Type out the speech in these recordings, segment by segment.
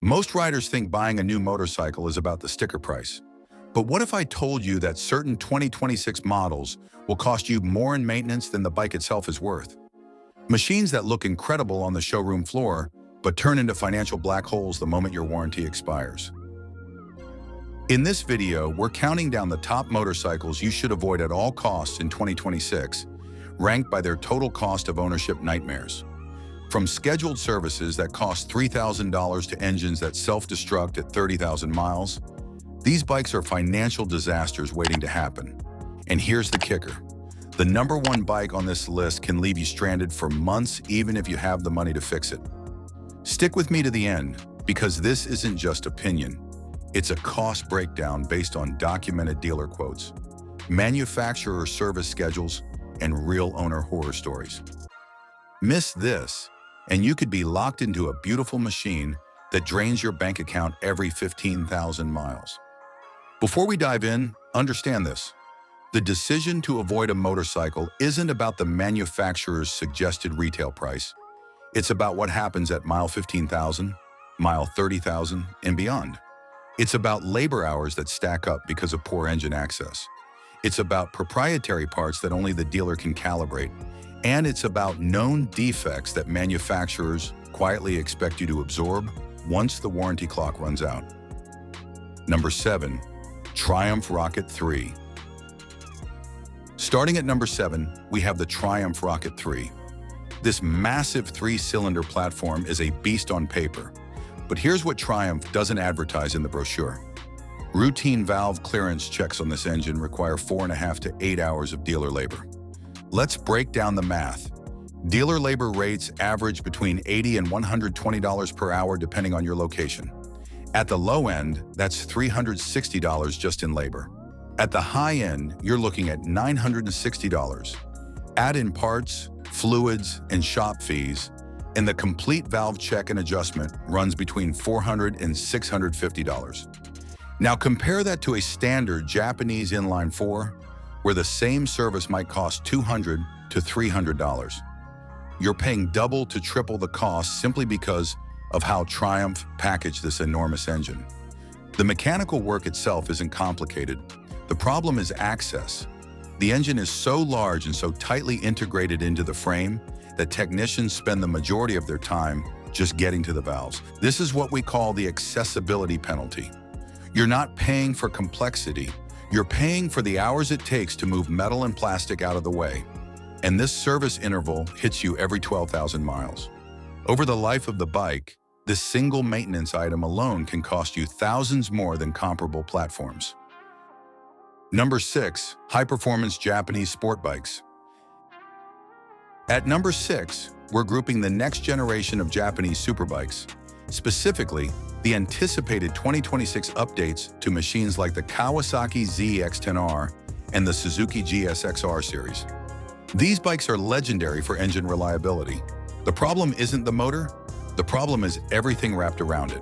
Most riders think buying a new motorcycle is about the sticker price. But what if I told you that certain 2026 models will cost you more in maintenance than the bike itself is worth? Machines that look incredible on the showroom floor, but turn into financial black holes the moment your warranty expires. In this video, we're counting down the top motorcycles you should avoid at all costs in 2026, ranked by their total cost of ownership nightmares. From scheduled services that cost $3,000 to engines that self-destruct at 30,000 miles, these bikes are financial disasters waiting to happen. And here's the kicker. The number one bike on this list can leave you stranded for months even if you have the money to fix it. Stick with me to the end, because this isn't just opinion. It's a cost breakdown based on documented dealer quotes, manufacturer service schedules, and real owner horror stories. Miss this, and you could be locked into a beautiful machine that drains your bank account every 15,000 miles. Before we dive in, understand this. The decision to avoid a motorcycle isn't about the manufacturer's suggested retail price. It's about what happens at mile 15,000, mile 30,000, and beyond. It's about labor hours that stack up because of poor engine access. It's about proprietary parts that only the dealer can calibrate. And it's about known defects that manufacturers quietly expect you to absorb once the warranty clock runs out. Number 7. Triumph Rocket 3. Starting at number 7, we have the Triumph Rocket 3. This massive 3-cylinder platform is a beast on paper. But here's what Triumph doesn't advertise in the brochure. Routine valve clearance checks on this engine require 4.5 to 8 hours of dealer labor. Let's break down the math. Dealer labor rates average between $80 and $120 per hour depending on your location. At the low end, that's $360 just in labor. At the high end, you're looking at $960. Add in parts, fluids, and shop fees, and the complete valve check and adjustment runs between $400 and $650. Now compare that to a standard Japanese inline 4, where the same service might cost $200 to $300. You're paying double to triple the cost simply because of how Triumph packaged this enormous engine. The mechanical work itself isn't complicated. The problem is access. The engine is so large and so tightly integrated into the frame that technicians spend the majority of their time just getting to the valves. This is what we call the accessibility penalty. You're not paying for complexity. You're paying for the hours it takes to move metal and plastic out of the way. And this service interval hits you every 12,000 miles. Over the life of the bike, this single maintenance item alone can cost you thousands more than comparable platforms. Number 6. High-performance Japanese sport bikes. At number 6, we're grouping the next generation of Japanese superbikes, specifically the anticipated 2026 updates to machines like the Kawasaki ZX-10R and the Suzuki GSX-R series. These bikes are legendary for engine reliability. The problem isn't the motor, the problem is everything wrapped around it.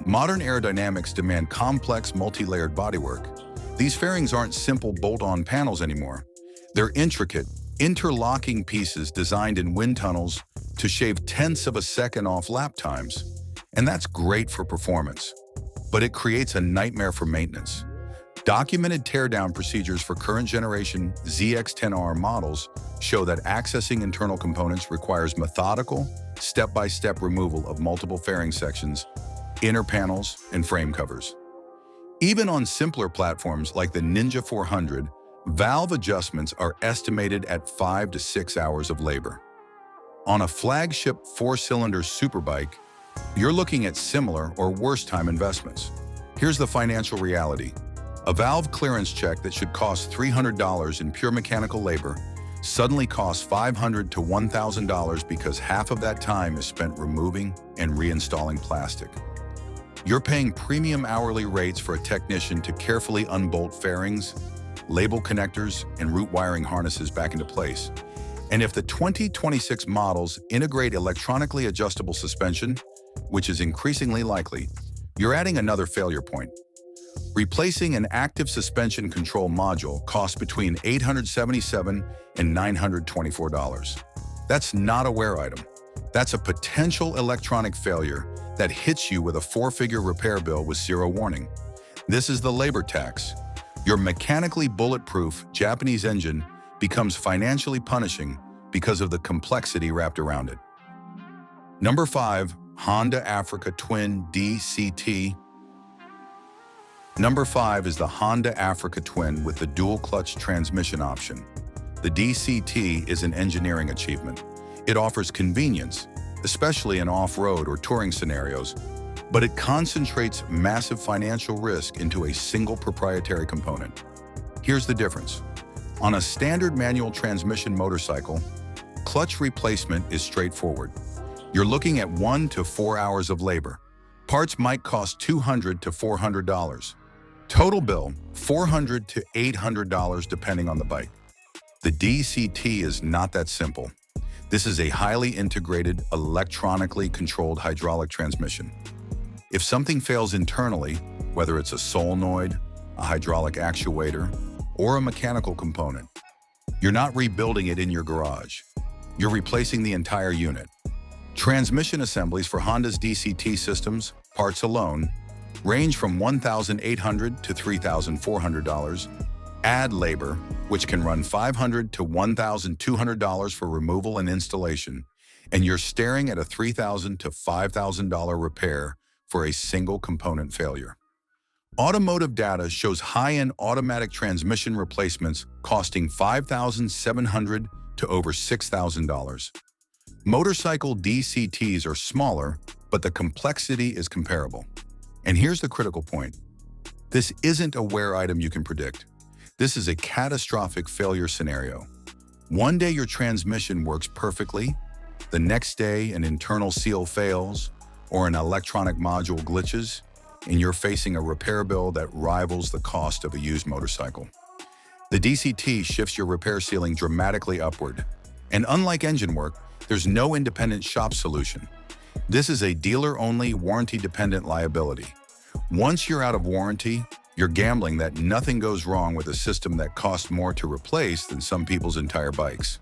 Modern aerodynamics demand complex, multi-layered bodywork. These fairings aren't simple bolt-on panels anymore. They're intricate, interlocking pieces designed in wind tunnels to shave tenths of a second off lap times. And that's great for performance, but it creates a nightmare for maintenance. Documented teardown procedures for current generation ZX-10R models show that accessing internal components requires methodical, step-by-step removal of multiple fairing sections, inner panels, and frame covers. Even on simpler platforms like the Ninja 400, valve adjustments are estimated at 5 to 6 hours of labor. On a flagship 4-cylinder superbike, you're looking at similar or worse time investments. Here's the financial reality. A valve clearance check that should cost $300 in pure mechanical labor suddenly costs $500 to $1,000 because half of that time is spent removing and reinstalling plastic. You're paying premium hourly rates for a technician to carefully unbolt fairings, label connectors, and route wiring harnesses back into place. And if the 2026 models integrate electronically adjustable suspension, which is increasingly likely, you're adding another failure point. Replacing an active suspension control module costs between $877 and $924. That's not a wear item. That's a potential electronic failure that hits you with a four-figure repair bill with zero warning. This is the labor tax. Your mechanically bulletproof Japanese engine becomes financially punishing because of the complexity wrapped around it. Number 5. Honda Africa Twin DCT. Number 5 is the Honda Africa Twin with the dual-clutch transmission option. The DCT is an engineering achievement. It offers convenience, especially in off-road or touring scenarios, but it concentrates massive financial risk into a single proprietary component. Here's the difference. On a standard manual transmission motorcycle, clutch replacement is straightforward. You're looking at 1 to 4 hours of labor. Parts might cost $200 to $400. Total bill, $400 to $800 depending on the bike. The DCT is not that simple. This is a highly integrated, electronically controlled hydraulic transmission. If something fails internally, whether it's a solenoid, a hydraulic actuator, or a mechanical component, you're not rebuilding it in your garage. You're replacing the entire unit. Transmission assemblies for Honda's DCT systems, parts alone, range from $1,800 to $3,400. Add labor, which can run $500 to $1,200 for removal and installation, and you're staring at a $3,000 to $5,000 repair for a single component failure. Automotive data shows high-end automatic transmission replacements costing $5,700 to over $6,000. Motorcycle DCTs are smaller, but the complexity is comparable. And here's the critical point. This isn't a wear item you can predict. This is a catastrophic failure scenario. One day your transmission works perfectly, the next day an internal seal fails, or an electronic module glitches, and you're facing a repair bill that rivals the cost of a used motorcycle. The DCT shifts your repair ceiling dramatically upward. And unlike engine work, there's no independent shop solution. This is a dealer-only, warranty-dependent liability. Once you're out of warranty, you're gambling that nothing goes wrong with a system that costs more to replace than some people's entire bikes.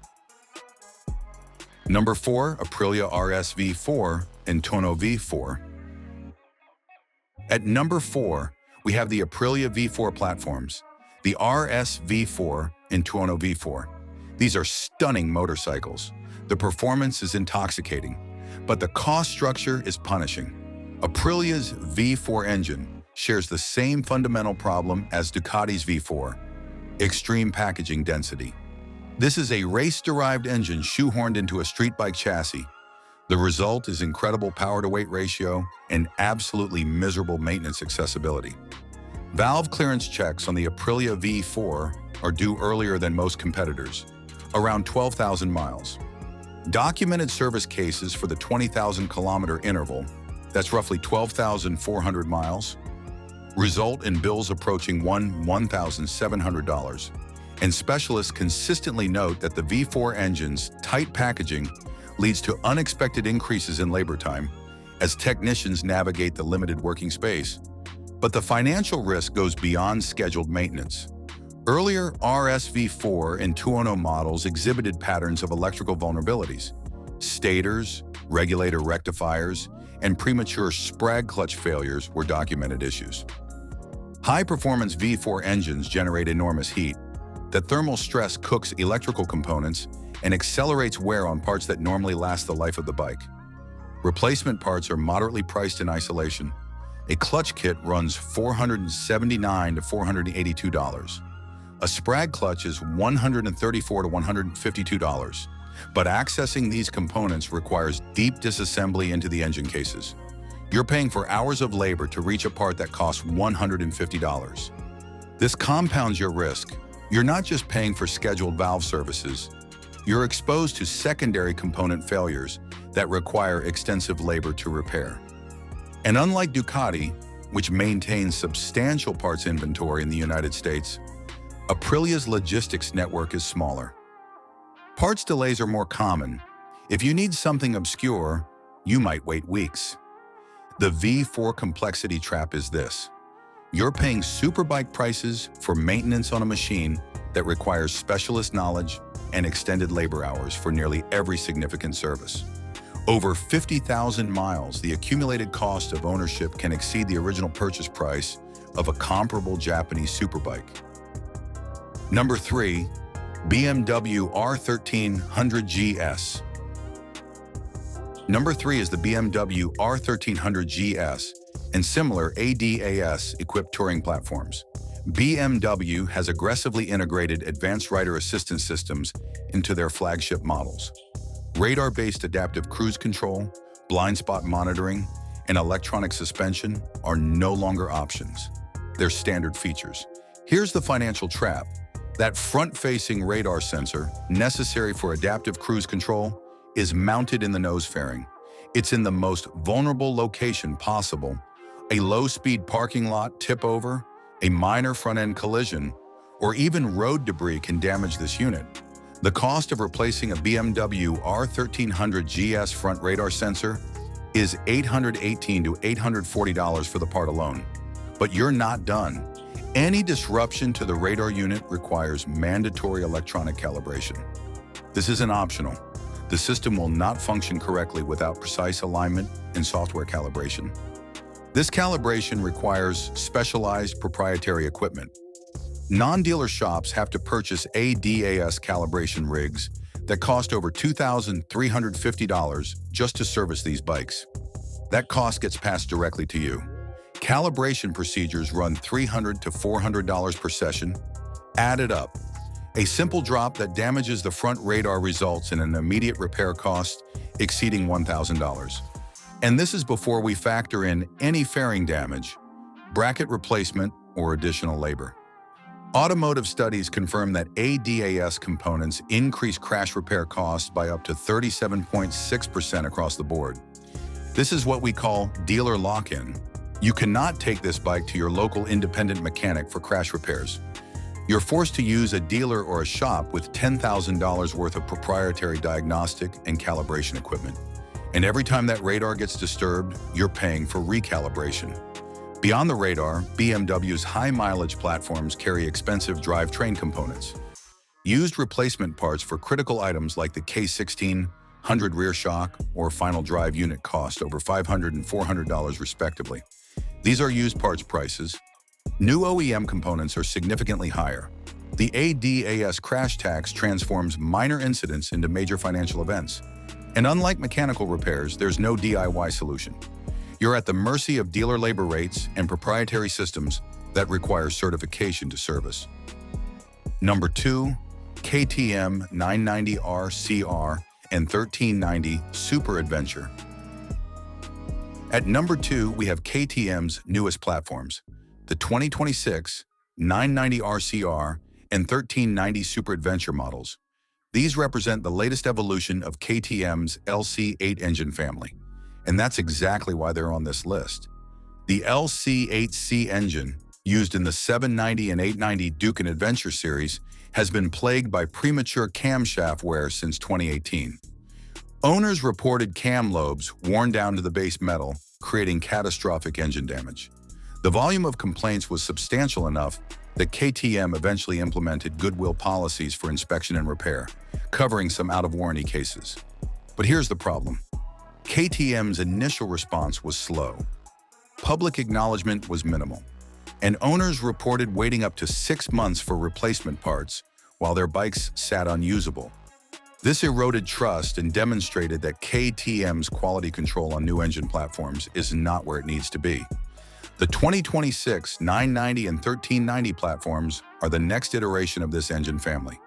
Number 4, Aprilia RS V4 and Tuono V4. At number 4, we have the Aprilia V4 platforms, the RS V4 and Tuono V4. These are stunning motorcycles. The performance is intoxicating, but the cost structure is punishing. Aprilia's V4 engine shares the same fundamental problem as Ducati's V4, extreme packaging density. This is a race-derived engine shoehorned into a street bike chassis. The result is incredible power-to-weight ratio and absolutely miserable maintenance accessibility. Valve clearance checks on the Aprilia V4 are due earlier than most competitors, around 12,000 miles. Documented service cases for the 20,000 kilometer interval, that's roughly 12,400 miles, result in bills approaching $1,700. And specialists consistently note that the V4 engine's tight packaging leads to unexpected increases in labor time as technicians navigate the limited working space. But the financial risk goes beyond scheduled maintenance. Earlier RS V4 and Tuono models exhibited patterns of electrical vulnerabilities. Stators, regulator rectifiers, and premature sprag clutch failures were documented issues. High-performance V4 engines generate enormous heat. The thermal stress cooks electrical components and accelerates wear on parts that normally last the life of the bike. Replacement parts are moderately priced in isolation. A clutch kit runs $479 to $482. A sprag clutch is $134 to $152. But accessing these components requires deep disassembly into the engine cases. You're paying for hours of labor to reach a part that costs $150. This compounds your risk. You're not just paying for scheduled valve services. You're exposed to secondary component failures that require extensive labor to repair. And unlike Ducati, which maintains substantial parts inventory in the United States, Aprilia's logistics network is smaller. Parts delays are more common. If you need something obscure, you might wait weeks. The V4 complexity trap is this. You're paying superbike prices for maintenance on a machine that requires specialist knowledge and extended labor hours for nearly every significant service. Over 50,000 miles, the accumulated cost of ownership can exceed the original purchase price of a comparable Japanese superbike. Number 3. BMW R1300GS. Number 3 is the BMW R1300GS and similar ADAS-equipped touring platforms. BMW has aggressively integrated advanced rider assistance systems into their flagship models. Radar-based adaptive cruise control, blind spot monitoring, and electronic suspension are no longer options. They're standard features. Here's the financial trap. That front-facing radar sensor, necessary for adaptive cruise control, is mounted in the nose fairing. It's in the most vulnerable location possible. A low-speed parking lot tip over, a minor front-end collision, or even road debris can damage this unit. The cost of replacing a BMW R1300GS front radar sensor is $818 to $840 for the part alone. But you're not done. Any disruption to the radar unit requires mandatory electronic calibration. This isn't optional. The system will not function correctly without precise alignment and software calibration. This calibration requires specialized proprietary equipment. Non-dealer shops have to purchase ADAS calibration rigs that cost over $2,350 just to service these bikes. That cost gets passed directly to you. Calibration procedures run $300 to $400 per session. Added up, a simple drop that damages the front radar results in an immediate repair cost exceeding $1,000. And this is before we factor in any fairing damage, bracket replacement, or additional labor. Automotive studies confirm that ADAS components increase crash repair costs by up to 37.6% across the board. This is what we call dealer lock-in. You cannot take this bike to your local independent mechanic for crash repairs. You're forced to use a dealer or a shop with $10,000 worth of proprietary diagnostic and calibration equipment. And every time that radar gets disturbed, you're paying for recalibration. Beyond the radar, BMW's high-mileage platforms carry expensive drivetrain components. Used replacement parts for critical items like the K16, 100 rear shock, or final drive unit cost over $500 and $400 respectively. These are used parts prices. New OEM components are significantly higher. The ADAS crash tax transforms minor incidents into major financial events. And unlike mechanical repairs, there's no DIY solution. You're at the mercy of dealer labor rates and proprietary systems that require certification to service. Number 2, KTM 990R CR and 1390 Super Adventure. At number 2, we have KTM's newest platforms, the 2026 990R CR and 1390 Super Adventure models. These represent the latest evolution of KTM's LC8 engine family. And that's exactly why they're on this list. The LC8C engine, used in the 790 and 890 Duke and Adventure series, has been plagued by premature camshaft wear since 2018. Owners reported cam lobes worn down to the base metal, creating catastrophic engine damage. The volume of complaints was substantial enough that KTM eventually implemented goodwill policies for inspection and repair, covering some out-of-warranty cases. But here's the problem. KTM's initial response was slow. Public acknowledgement was minimal, and owners reported waiting up to 6 months for replacement parts while their bikes sat unusable. This eroded trust and demonstrated that KTM's quality control on new engine platforms is not where it needs to be. The 2026 990 and 1390 platforms are the next iteration of this engine family.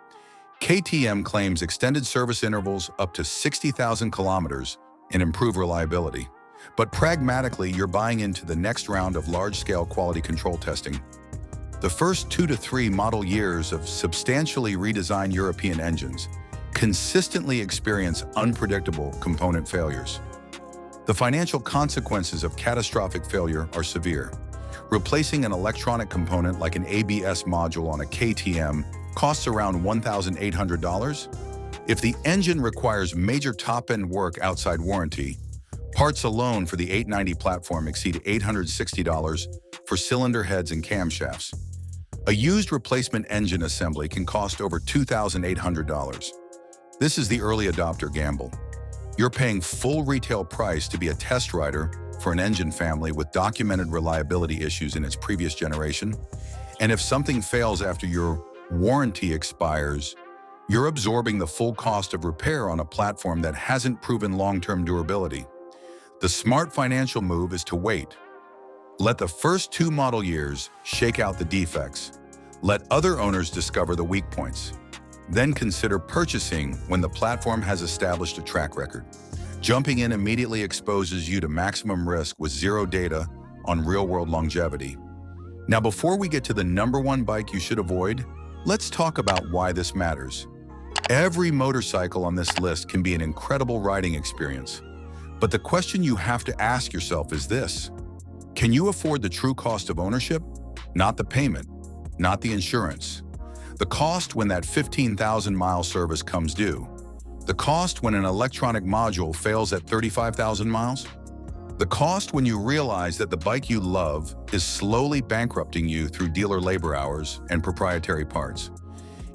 KTM claims extended service intervals up to 60,000 kilometers and improve reliability. But pragmatically, you're buying into the next round of large-scale quality control testing. The first 2 to 3 model years of substantially redesigned European engines consistently experience unpredictable component failures. The financial consequences of catastrophic failure are severe. Replacing an electronic component like an ABS module on a KTM costs around $1,800. If the engine requires major top-end work outside warranty, parts alone for the 890 platform exceed $860 for cylinder heads and camshafts. A used replacement engine assembly can cost over $2,800. This is the early adopter gamble. You're paying full retail price to be a test rider for an engine family with documented reliability issues in its previous generation. And if something fails after your warranty expires, you're absorbing the full cost of repair on a platform that hasn't proven long-term durability. The smart financial move is to wait. Let the first 2 model years shake out the defects. Let other owners discover the weak points. Then consider purchasing when the platform has established a track record. Jumping in immediately exposes you to maximum risk with zero data on real-world longevity. Now, before we get to the #1 bike you should avoid, let's talk about why this matters. Every motorcycle on this list can be an incredible riding experience. But the question you have to ask yourself is this: can you afford the true cost of ownership? Not the payment, not the insurance. The cost when that 15,000-mile service comes due. The cost when an electronic module fails at 35,000 miles. The cost when you realize that the bike you love is slowly bankrupting you through dealer labor hours and proprietary parts.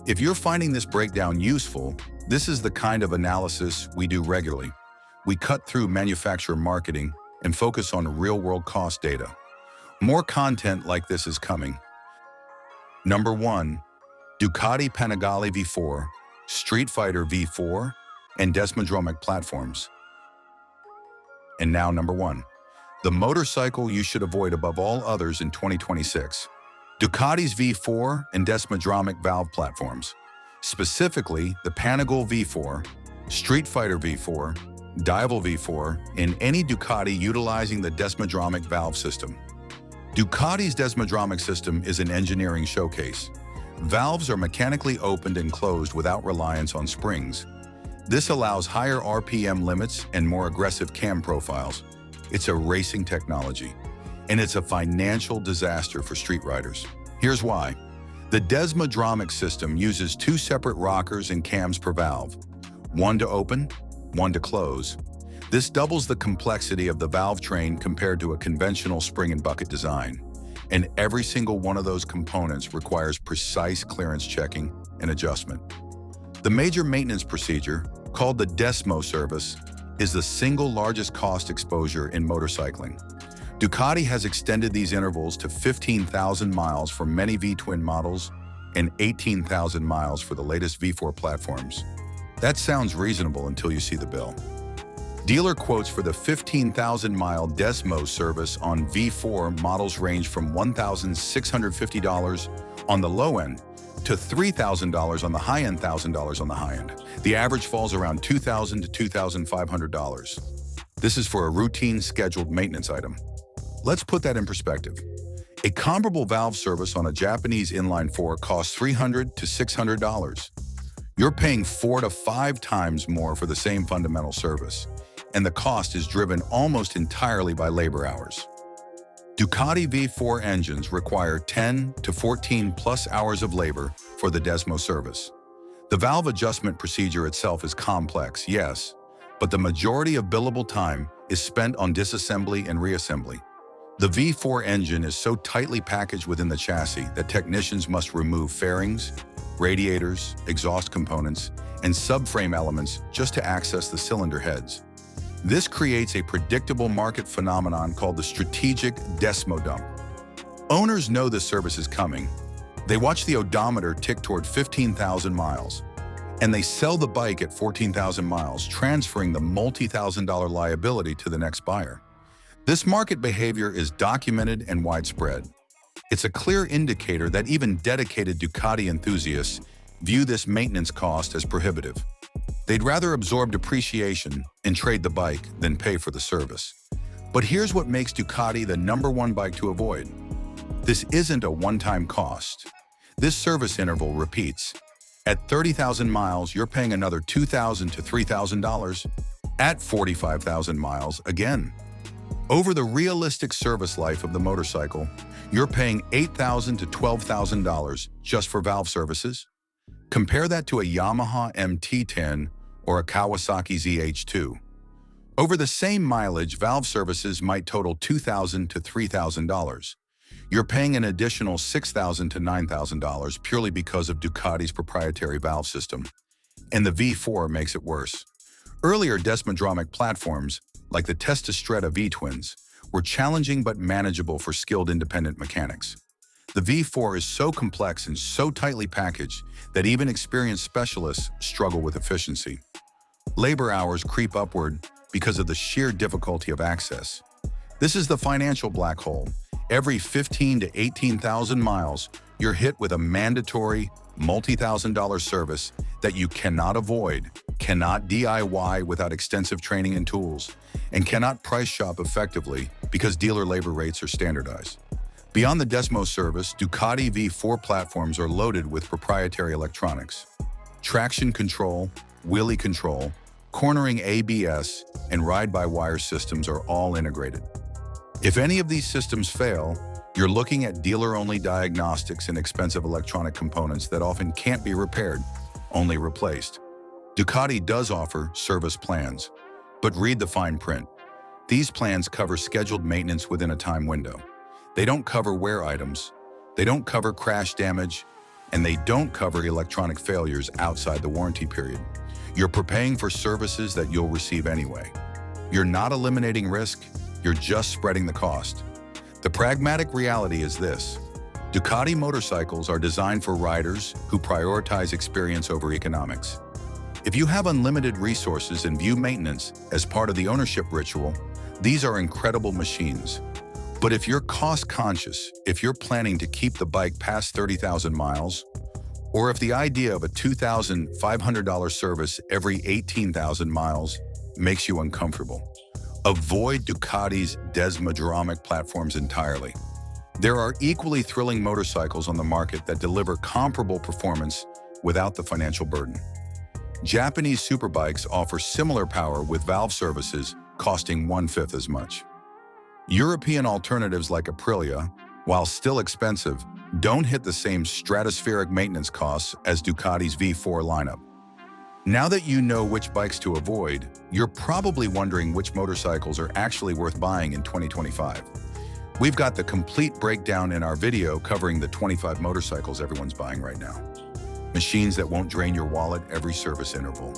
If you're finding this breakdown useful, this is the kind of analysis we do regularly. We cut through manufacturer marketing and focus on real-world cost data. More content like this is coming. #1. Ducati Panigale V4, Street Fighter V4, and Desmo platforms. And now #1. The motorcycle you should avoid above all others in 2026. Ducati's V4 and Desmo valve platforms. Specifically, the Panigale V4, Street Fighter V4, Dival V4, and any Ducati utilizing the Desmo valve system. Ducati's Desmo system is an engineering showcase. Valves are mechanically opened and closed without reliance on springs. This allows higher RPM limits and more aggressive cam profiles. It's a racing technology, and it's a financial disaster for street riders. Here's why. The Desmo system uses 2 separate rockers and cams per valve, one to open, one to close. This doubles the complexity of the valve train compared to a conventional spring and bucket design. And every single one of those components requires precise clearance checking and adjustment. The major maintenance procedure, called the Desmo service, is the single largest cost exposure in motorcycling. Ducati has extended these intervals to 15,000 miles for many V-twin models and 18,000 miles for the latest V4 platforms. That sounds reasonable until you see the bill. Dealer quotes for the 15,000-mile Desmo service on V4 models range from $1,650 on the low end to $3,000 on the high end, $1,000 on the high end. The average falls around $2,000 to $2,500. This is for a routine scheduled maintenance item. Let's put that in perspective. A comparable valve service on a Japanese inline 4 costs $300 to $600. You're paying 4 to 5 times more for the same fundamental service, and the cost is driven almost entirely by labor hours. Ducati V4 engines require 10 to 14 plus hours of labor for the Desmo service. The valve adjustment procedure itself is complex, yes, but the majority of billable time is spent on disassembly and reassembly. The V4 engine is so tightly packaged within the chassis that technicians must remove fairings, radiators, exhaust components, and subframe elements just to access the cylinder heads. This creates a predictable market phenomenon called the strategic Desmo dump. Owners know this service is coming. They watch the odometer tick toward 15,000 miles, and they sell the bike at 14,000 miles, transferring the multi-thousand-dollar liability to the next buyer. This market behavior is documented and widespread. It's a clear indicator that even dedicated Ducati enthusiasts view this maintenance cost as prohibitive. They'd rather absorb depreciation and trade the bike than pay for the service. But here's what makes Ducati the #1 bike to avoid. This isn't a one-time cost. This service interval repeats. At 30,000 miles, you're paying another $2,000 to $3,000. At 45,000 miles, again. Over the realistic service life of the motorcycle, you're paying $8,000 to $12,000 just for valve services. Compare that to a Yamaha MT-10 or a Kawasaki ZH-2. Over the same mileage, valve services might total $2,000 to $3,000. You're paying an additional $6,000 to $9,000 purely because of Ducati's proprietary valve system. And the V4 makes it worse. Earlier desmodromic platforms, like the Testastretta V-twins, were challenging but manageable for skilled independent mechanics. The V4 is so complex and so tightly packaged that even experienced specialists struggle with efficiency. Labor hours creep upward because of the sheer difficulty of access. This is the financial black hole. Every 15 to 18,000 miles, you're hit with a mandatory, multi-thousand-dollar service that you cannot avoid, cannot DIY without extensive training and tools, and cannot price shop effectively because dealer labor rates are standardized. Beyond the Desmo service, Ducati V4 platforms are loaded with proprietary electronics. Traction control, wheelie control, cornering ABS, and ride-by-wire systems are all integrated. If any of these systems fail, you're looking at dealer-only diagnostics and expensive electronic components that often can't be repaired, only replaced. Ducati does offer service plans, but read the fine print. These plans cover scheduled maintenance within a time window. They don't cover wear items, they don't cover crash damage, and they don't cover electronic failures outside the warranty period. You're prepaying for services that you'll receive anyway. You're not eliminating risk, you're just spreading the cost. The pragmatic reality is this: Ducati motorcycles are designed for riders who prioritize experience over economics. If you have unlimited resources and view maintenance as part of the ownership ritual, these are incredible machines. But if you're cost-conscious, if you're planning to keep the bike past 30,000 miles, or if the idea of a $2,500 service every 18,000 miles makes you uncomfortable, avoid Ducati's desmodromic platforms entirely. There are equally thrilling motorcycles on the market that deliver comparable performance without the financial burden. Japanese superbikes offer similar power with valve services costing 1/5 as much. European alternatives like Aprilia, while still expensive, don't hit the same stratospheric maintenance costs as Ducati's V4 lineup. Now that you know which bikes to avoid, you're probably wondering which motorcycles are actually worth buying in 2025. We've got the complete breakdown in our video covering the 25 motorcycles everyone's buying right now. Machines that won't drain your wallet every service interval.